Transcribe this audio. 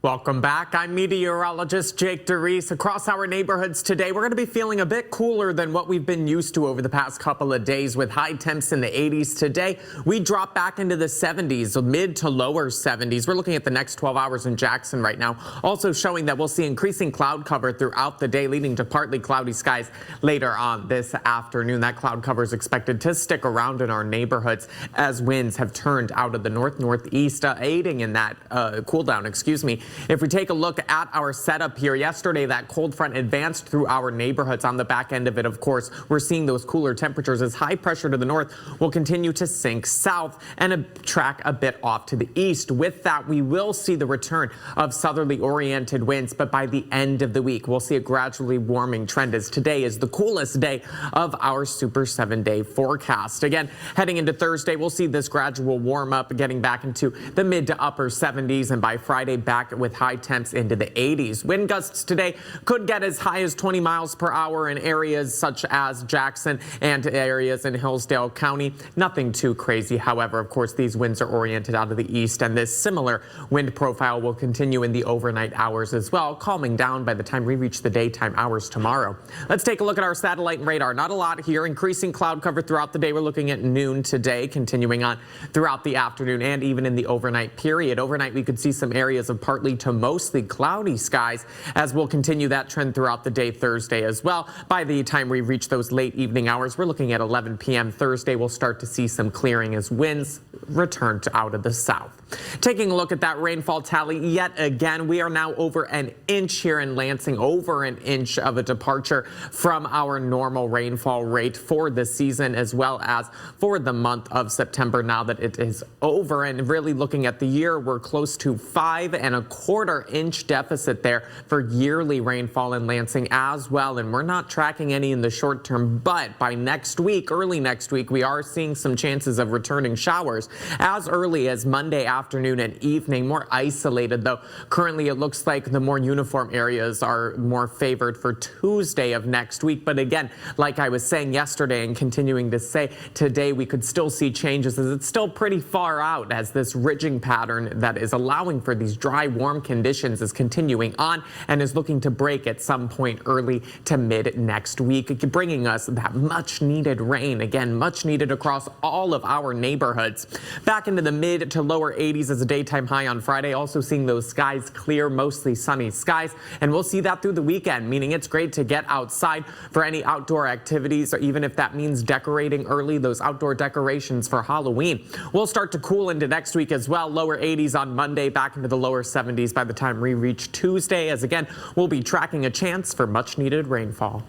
Welcome back. I'm meteorologist Jake DeReese. Across our neighborhoods today, we're going to be feeling a bit cooler than what we've been used to over the past couple of days with high temps in the 80s. Today, we drop back into the 70s, mid to lower 70s. We're looking at the next 12 hours in Jackson right now, also showing that we'll see increasing cloud cover throughout the day, leading to partly cloudy skies later on this afternoon. That cloud cover is expected to stick around in our neighborhoods as winds have turned out of the northeast, aiding in that cool down, If we take a look at our setup here, yesterday that cold front advanced through our neighborhoods. On the back end of it, of course, we're seeing those cooler temperatures as high pressure to the north will continue to sink south and track a bit off to the east. With that, we will see the return of southerly oriented winds, but by the end of the week, we'll see a gradually warming trend as today is the coolest day of our Super 7-day forecast. Again, heading into Thursday, we'll see this gradual warm up, getting back into the mid to upper 70s, and by Friday, back with high temps into the 80s. Wind gusts today could get as high as 20 miles per hour in areas such as Jackson and areas in Hillsdale County. Nothing too crazy. However, of course, these winds are oriented out of the east, and this similar wind profile will continue in the overnight hours as well, calming down by the time we reach the daytime hours tomorrow. Let's take a look at our satellite and radar. Not a lot here. Increasing cloud cover throughout the day. We're looking at noon today, continuing on throughout the afternoon and even in the overnight period. Overnight, we could see some areas of partly to mostly cloudy skies as we'll continue that trend throughout the day Thursday as well. By the time we reach those late evening hours, we're looking at 11 p.m. Thursday, we'll start to see some clearing as winds return to out of the south. Taking a look at that rainfall tally yet again, we are now over an inch here in Lansing, over an inch of a departure from our normal rainfall rate for the season as well as for the month of September. Now that it is over and really looking at the year, we're close to 5¼ inch deficit there for yearly rainfall in Lansing as well. And we're not tracking any in the short term, but by next week, early next week, we are seeing some chances of returning showers as early as Monday afternoon and evening, more isolated though. Currently, it looks like the more uniform areas are more favored for Tuesday of next week. But again, like I was saying yesterday and continuing to say today, we could still see changes as it's still pretty far out as this ridging pattern that is allowing for these dry, warm conditions is continuing on and is looking to break at some point early to mid next week, bringing us that much needed rain. Again, much needed across all of our neighborhoods. Back into the mid to lower 80s as a daytime high on Friday. Also seeing those skies clear, mostly sunny skies. And we'll see that through the weekend, meaning it's great to get outside for any outdoor activities, or even if that means decorating early, those outdoor decorations for Halloween. We'll start to cool into next week as well. Lower 80s on Monday, back into the lower 70s by the time we reach Tuesday, as again, we'll be tracking a chance for much needed rainfall.